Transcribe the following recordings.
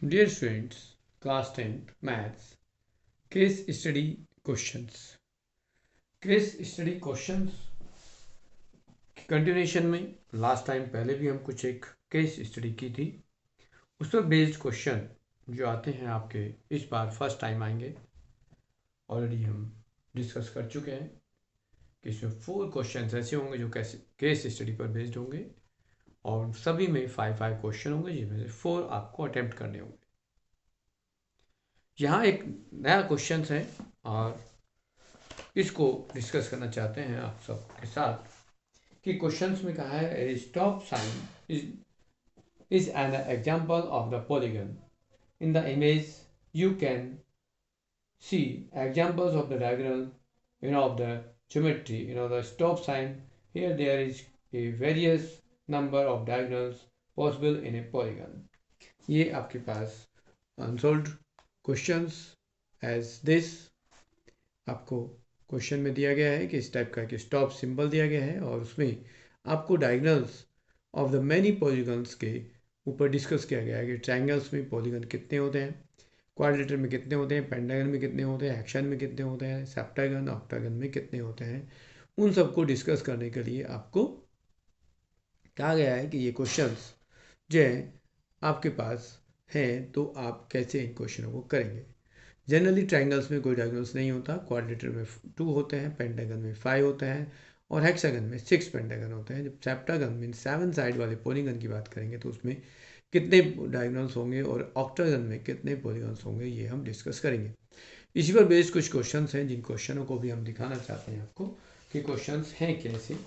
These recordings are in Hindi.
Dear students, class 10th maths case study questions. Case study questions की कंटिन्यूशन में लास्ट टाइम पहले भी हम कुछ एक केस स्टडी की थी, उस पर बेस्ड क्वेश्चन जो आते हैं आपके इस बार फर्स्ट टाइम आएंगे। ऑलरेडी हम डिस्कस कर चुके हैं कि इसमें 4 क्वेश्चंस ऐसे होंगे जो केस स्टडी पर बेस्ड होंगे और सभी में 5 क्वेश्चन होंगे जिनमें से 4 आपको अटेम्प्ट करने होंगे। यहाँ एक नया क्वेश्चन है और इसको डिस्कस करना चाहते हैं आप सबके साथ कि क्वेश्चंस में कहा है stop sign is an example of the polygon. In the image you can see examples of the diagonal of the geometry, the stop sign. Here there is a various number of diagonals possible in a polygon. ये आपके पास unsolved questions as this आपको क्वेश्चन में दिया गया है कि इस टाइप का कि स्टॉप सिंबल दिया गया है और उसमें आपको diagonals of the many polygons के ऊपर डिस्कस किया गया है कि ट्रायंगल्स में पॉलीगन कितने होते हैं, क्वाड्रिलेटरल में कितने होते हैं, पेंटागन में कितने होते हैं, हेक्सागन में कितने होते हैं, सेप्टागन ऑक्टागन में कितने होते हैं। उन सबको डिस्कस करने के लिए आपको कहा गया है कि ये क्वेश्चंस जो हैं आपके पास हैं तो आप कैसे इन क्वेश्चनों को करेंगे। जनरली ट्राइंगल्स में कोई डायगोनल्स नहीं होता, क्वाड्रिलेटरल में 2 होते हैं, पेंटागन में 5 होते हैं और हेक्सागन में 6 पेंटागन होते हैं। जब सेप्टागन में 7 साइड वाले पॉलीगन की बात करेंगे तो उसमें कितने डायगोनल्स होंगे और ऑक्टागन में कितने पॉलीगन्स होंगे ये हम डिस्कस करेंगे। इसी पर बेस्ड कुछ क्वेश्चंस हैं जिन क्वेश्चनों को भी हम दिखाना चाहते हैं आपको कि क्वेश्चंस हैं कैसे।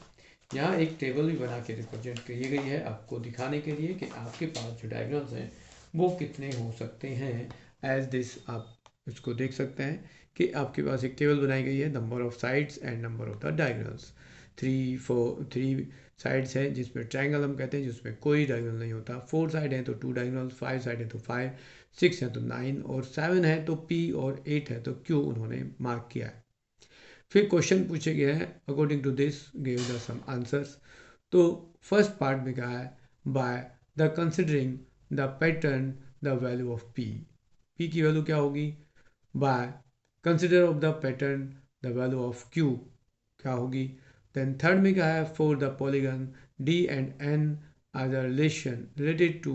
यहाँ एक टेबल भी बना के रिप्रेजेंट की गई है आपको दिखाने के लिए कि आपके पास जो डायगोनल्स हैं वो कितने हो सकते हैं। एज दिस आप इसको देख सकते हैं कि आपके पास एक टेबल बनाई गई है, number of sides and number of the diagonals. 3 sides हैं जिसमें ट्रायंगल हम कहते हैं जिसमें कोई डायगोनल नहीं होता। 4 साइड हैं तो 2 डायगोनल, 5 साइड है तो 5, 6 है तो 9 और 7 है तो P और 8 है तो Q उन्होंने मार्क किया है। फिर क्वेश्चन पूछे गए हैं according to this give the sum answers. तो फर्स्ट पार्ट में कहा है by the considering the pattern the value of P की वैल्यू क्या होगी, by consider of the pattern the value of Q क्या होगी। देन थर्ड में क्या है for the polygon D and N are the relation related to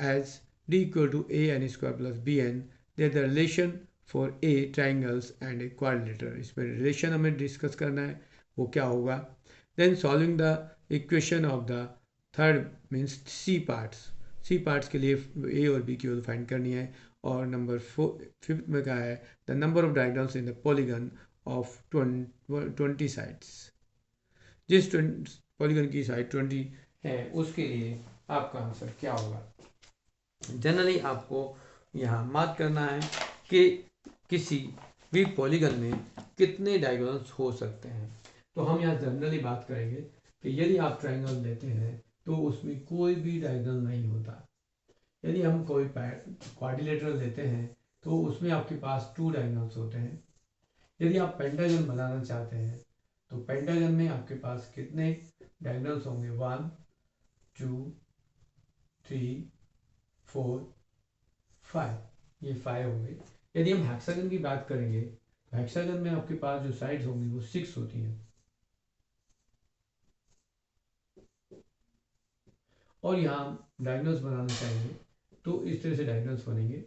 as D equal to AN² plus BN they the relation for A triangles and a quadrilateral. इसमें रिलेशन हमें डिस्कस करना है वो क्या होगा। Then solving the equation of the third means C parts के लिए A और B की वैल्यू फाइंड करनी है। और नंबर 5 में क्या है the number of diagonals in the polygon of 20 sides. जिस पॉलीगन की साइड 20 है उसके लिए आपका आंसर क्या होगा। जनरली आपको यहाँ मार्क करना है कि किसी भी पॉलीगन में कितने डायगोनल्स हो सकते हैं। तो हम यहाँ जनरली बात करेंगे कि यदि आप ट्रायंगल लेते हैं तो उसमें कोई भी डायगोनल नहीं होता। यदि हम कोई क्वाड्रिलेटरल लेते हैं तो उसमें आपके पास 2 डायगोनल्स होते हैं। यदि आप पेंटागन बनाना चाहते हैं तो पेंटागन में आपके पास कितने डायगोनल्स होंगे, 1 2 3 4 5, ये 5 होंगे। यदि हम हेक्सागन की बात करेंगे तो हेक्सागन में आपके पास जो साइड्स होंगी वो 6 होती हैं और यहाँ डायगोनल्स बनाना चाहेंगे तो इस तरह से डायगोनल्स बनेंगे।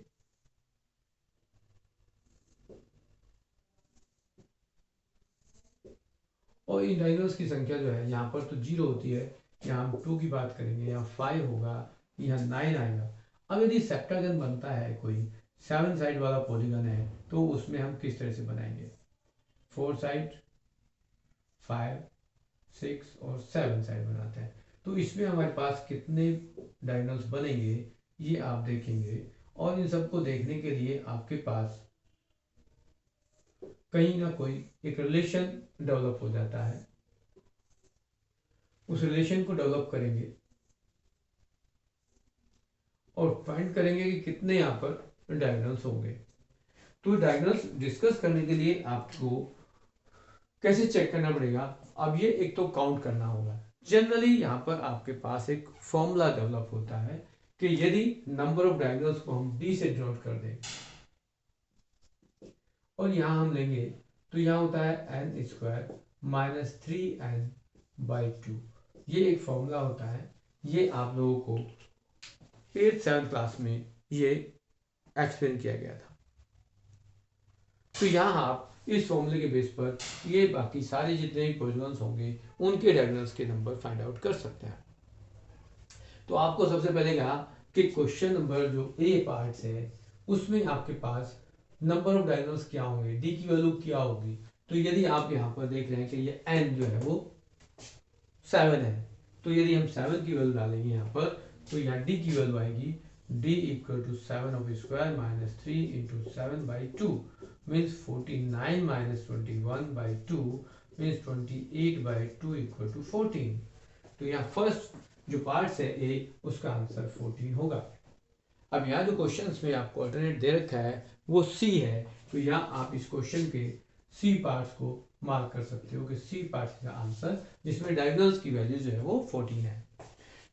और इन डायगोनल्स की संख्या जो है यहाँ पर तो 0 होती है, यहाँ हम 2 की बात करेंगे, यहाँ 5 होगा, यहाँ 9 आएगा। अब यदि सेप्टागन बनता है कोई 7 साइड वाला पॉलीगन है तो उसमें हम किस तरह से बनाएंगे, 4 साइड 5 6 और 7 साइड बनाते हैं। तो इसमें हमारे पास कितने डायगोनल्स बनेंगे ये आप देखेंगे और इन सबको देखने के लिए आपके पास कहीं ना कोई एक रिलेशन डेवलप हो जाता है। उस रिलेशन को डेवलप करेंगे और फाइंड करेंगे कि कितने यहाँ पर डायगोनल्स होंगे। तो डायगोनल्स डिस्कस करने के लिए आपको कैसे चेक करना पड़ेगा, अब ये एक तो काउंट करना होगा। जनरली यहाँ पर आपके पास एक फॉर्मूला डेवलप होता है कि यदि नंबर ऑफ डायगोनल्स को हम d से डिनोट कर दें और यहां हम लेंगे तो यहां होता है n स्क्वायर माइनस 3n/2। ये एक फॉर्मूला होता है, ये आप लोगों को 8th-7th क्लास में ये एक्सप्लेन किया गया था। तो यहाँ आप इस फॉर्मूले के बेस पर ये बाकी सारे जितने भी पॉलीगॉन्स होंगे उनके डायगोनल्स के नंबर फाइंड आउट कर सकते हैं। तो आपको सबसे पहले कहा कि क्वेश्चन नंबर जो ए पार्ट है उसमें आपके पास नंबर ऑफ डायगोनल्स क्या होंगे, डी की वैल्यू क्या होगी। तो यदि आप यहाँ पर देख रहे हैं कि ये एन जो है वो 7 है, तो यदि हम 7 की वैल्यू डालेंगे यहाँ पर तो यहाँ डी की वैल्यू आएगी d equal to 7 of square minus 3 into 7/2 means 49 minus 21/2 means 28/2 equal to 14। तो यहाँ फर्स्ट जो पार्ट्स है ए उसका आंसर 14 होगा। अब यहाँ जो क्वेश्चंस में आपको अल्टरनेट दे रखा है वो सी है, तो यहाँ आप इस क्वेश्चन के सी पार्ट्स को मार्क कर सकते हो कि सी पार्ट्स का आंसर जिसमें डायगोनल्स की वैल्यू जो है वो 14 है।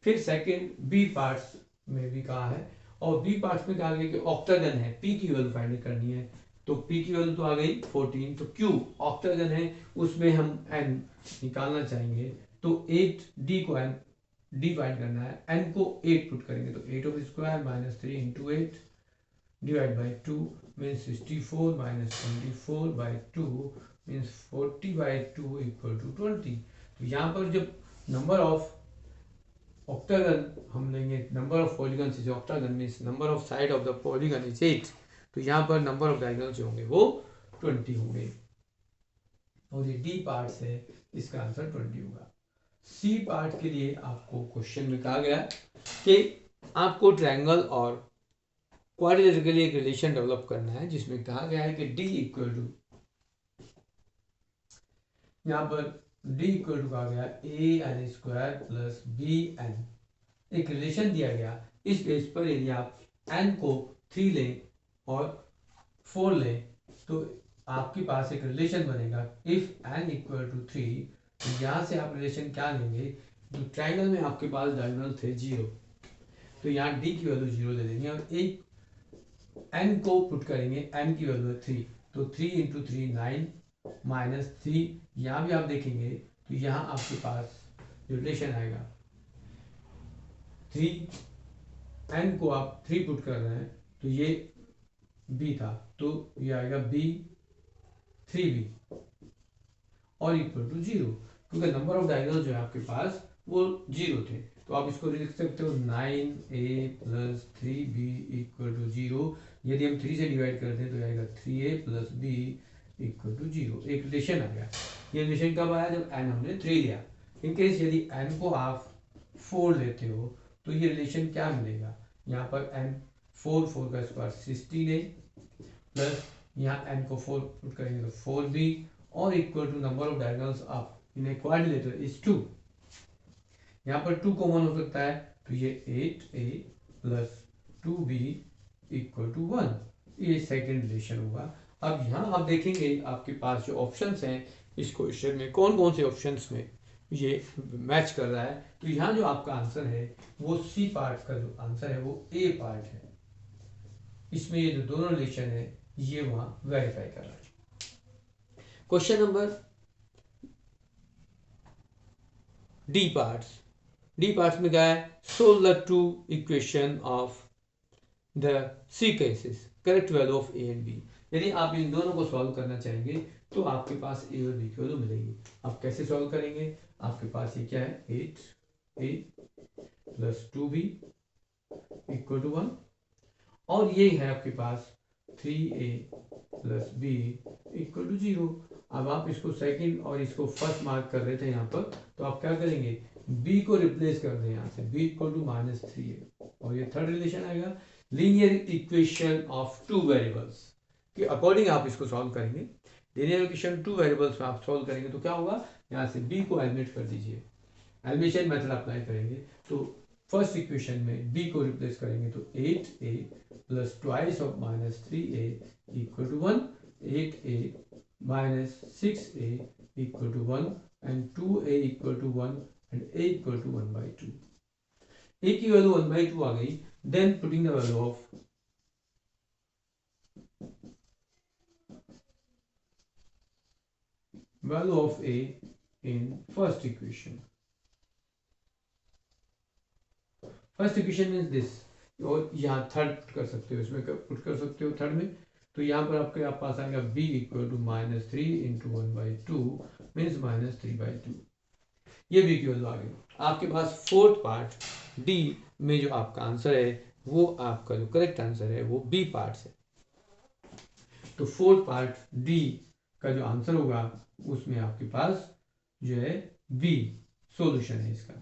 फिर सेकंड बी पार्ट्स में भी कहा है और बी पार्ट्स में कहा गया कि ऑक्टागन है, पी की वैल्यू फाइंड करनी है। तो पी की वैल्यू तो आ गई 14, तो क्यू ऑक्टागन है उसमें हम एन निकालना चाहेंगे तो 8 डी को एन डी फाइंड करना है, एन को 8 पुट करेंगे तो 8 of square minus 3 into 8 divide by 2 means 64 minus 24/2 means 40/2 equal to 20। तो यहाँ पर जब नंबर ऑफ ऑक्टागन हम लेंगे, number of polygon is octagon means number of side of the polygon is 8, तो यहाँ पर नंबर ऑफ डायगोनल जो होंगे वो 20 होंगे और ये डी पार्ट है इसका आंसर 20 होगा। सी पार्ट के लिए आपको क्वेश्चन में कहा गया कि आपको ट्रायंगल और क्वाड्रिलेटरल के लिए एक रिलेशन डेवलप करना है जिसमें कहा गया है कि डी इक्वल टू, यहाँ पर डी इक्वल टू कहा गया a n square plus b n, एक रिलेशन दिया गया। इस बेस पर यदि आप एन को 3 लें और 4 लें तो आपके पास एक रिलेशन बनेगा इफ एन इक्वल टू 3। तो यहाँ से आप रिलेशन क्या लेंगे, जो ट्रायंगल में आपके पास डायगोनल थे 0, तो यहाँ डी की वैल्यू 0 ले लेंगे और एक एन को पुट करेंगे, एन की वैल्यू है 3, तो 3 इंटू 3 9 माइनस 3, यहाँ भी आप देखेंगे तो यहाँ आपके पास जो रिलेशन आएगा 3 एन को आप 3 पुट कर रहे हैं तो ये बी था तो ये आएगा बी 3b और इक्वल टू 0, क्योंकि नंबर ऑफ डायगोनल जो है आपके पास वो 0 थे। तो आप इसको लिख सकते हो 9a plus 3b equal to 0। यदि हम 3 से डिवाइड करते हैं तो आएगा 3a plus b equal to 0। एक रिलेशन आ गया। ये रिलेशन कब आया, जब n हमने 3 लिया। इनकेस यदि n को आप 4 लेते हो तो ये रिलेशन क्या मिलेगा, यहाँ पर n 4 का स्क्वायर 16a प्लस यहाँ n को 4 पुट करेंगे तो 4b और equal to number of diagonals of in a quadrilateral is 2। यहाँ पर 2 कॉमन हो सकता है तो ये 8a plus 2b equal to 1, ये सेकेंड रिलेशन होगा। अब यहाँ आप देखेंगे आपके पास जो ऑप्शंस हैं इस क्वेश्चन में कौन कौन से ऑप्शंस में ये मैच कर रहा है। तो यहाँ जो आपका आंसर है वो सी पार्ट का जो आंसर है वो ए पार्ट है, इसमें ये जो दोनों रिलेशन है ये वहां वेरीफाई कर रहा है। क्वेश्चन नंबर डी पार्ट्स में क्या है, solve the two equation of the C cases, correct value of A and B. यदि आप इन दोनों को सॉल्व करना चाहेंगे तो आपके पास ए और बी की वैल्यू मिलेगी। आप कैसे सॉल्व करेंगे, आपके पास ये क्या है 8a plus 2b equal to 1 और ये है आपके पास 3a plus b equal to 0। अब आप इसको सेकंड और इसको फर्स्ट मार्क कर रहे थे यहाँ पर, तो आप क्या करेंगे b को रिप्लेस कर दें यहाँ से, b equal to minus 3a और ये थर्ड रिलेशन आएगा linear equation of two variables के अकॉर्डिंग आप इसको सॉल्व करेंगे। लीनियर इक्वेशन टू वेरिएबल्स में आप सॉल्व करेंगे तो क्या होगा, यहाँ से b को एलिमिनेट कर दीजिए, एलिमिनेशन मेथड अप्लाई करेंगे तो फर्स्ट इक्वेशन में b को रिप्लेस करेंगे तो 8a plus twice of minus 3a equal to 1, 8a minus 6a equal to 1 and 2a equal to 1 and a equal to 1/2। a की वैल्यू 1/2 आ गई, then putting the value of a in first equation. First equation means this, और यहाँ थर्ड पुट कर सकते हो, इसमें पुट कर सकते हो थर्ड में, तो यहाँ पर आपके पास आएगा b equal to -3 into 1/2 means -3/2। ये b की वैल्यू आ गई। आपके पास फोर्थ पार्ट d में जो आपका आंसर है वो आपका जो करेक्ट आंसर है वो b पार्ट से, तो फोर्थ पार्ट d का जो आंसर होगा उसमें आपके पास जो है b सॉल्यूशन है इसका,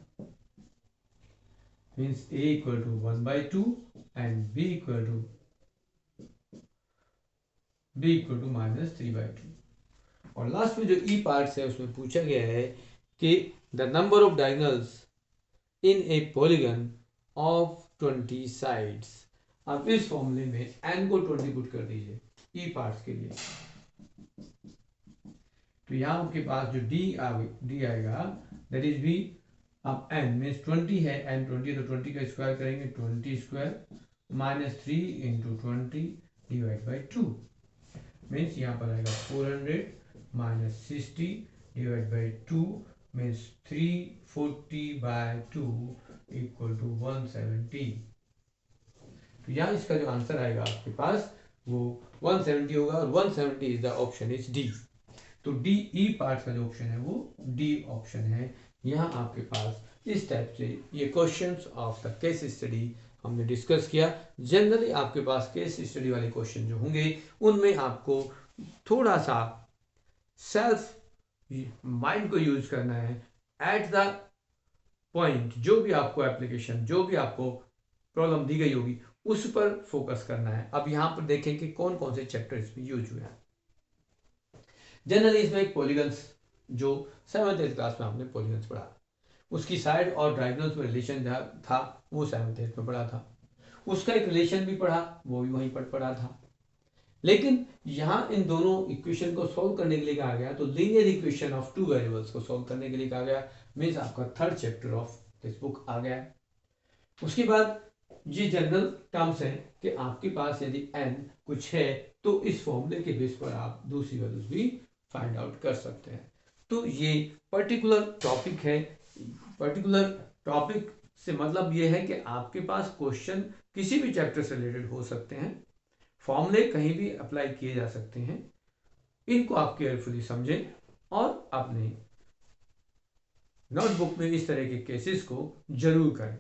means a equal to 1/2 and b equal to -3/2। और लास्ट में जो e पार्ट्स है उसमें पूछा गया है कि the number of diagonals in A polygon of 20 sides. अब इस फॉर्मूले में n को 20 पुट कर दीजिए e पार्ट्स के लिए, तो यहाँ आपके पास जो d आएगा दैट इज b। अब n मीन्स 20 है, n 20 तो 20 का स्क्वायर करेंगे, 20 square -3 into 20 divide by 2 means यहाँ पर आएगा 400 -60 divide by 2 means 340/2 equal to 170। तो यहाँ इसका जो आंसर आएगा आपके पास वो 170 होगा, और 170 is the option is D. तो डी ई पार्ट का जो ऑप्शन है वो डी ऑप्शन है। यहाँ आपके पास इस टाइप से ये questions of the case study हमने डिस्कस किया। जनरली आपके पास केस स्टडी वाले क्वेश्चन जो होंगे उनमें आपको थोड़ा सा सेल्फ माइंड को यूज करना है, एट द पॉइंट जो भी आपको एप्लीकेशन, जो भी आपको प्रॉब्लम दी गई होगी उस पर फोकस करना है। अब यहाँ पर देखें कि कौन कौन से चैप्टर इसमें यूज हुए हैं। जनरली इसमें एक पॉलीगन्स, जो 7th 8th क्लास में आपने पॉलीगन्स पढ़ा, उसकी साइड और डायगोनल्स में रिलेशन था वो 7th 8th में पढ़ा था, उसका एक रिलेशन भी पढ़ा वो भी वहीं पर पढ़ा था। लेकिन यहाँ इन दोनों इक्वेशन को सॉल्व करने के लिए कहा गया, तो लीनियर इक्वेशन ऑफ 2 वेरिएबल्स को सॉल्व करने के लिए कहा गया, मीन्स आपका 3rd chapter of this book आ गया। उसके बाद ये जनरल टर्म्स हैं कि आपके पास यदि n कुछ है तो इस फॉर्मूले के बेस पर आप दूसरी वैल्यूज भी फाइंड आउट कर सकते हैं। तो ये पर्टिकुलर टॉपिक है। पर्टिकुलर टॉपिक से मतलब ये है कि आपके पास क्वेश्चन किसी भी चैप्टर से रिलेटेड हो सकते हैं, फॉर्मूले कहीं भी अप्लाई किए जा सकते हैं। इनको आप केयरफुली समझें और अपने नोटबुक में इस तरह के केसेस को जरूर करें।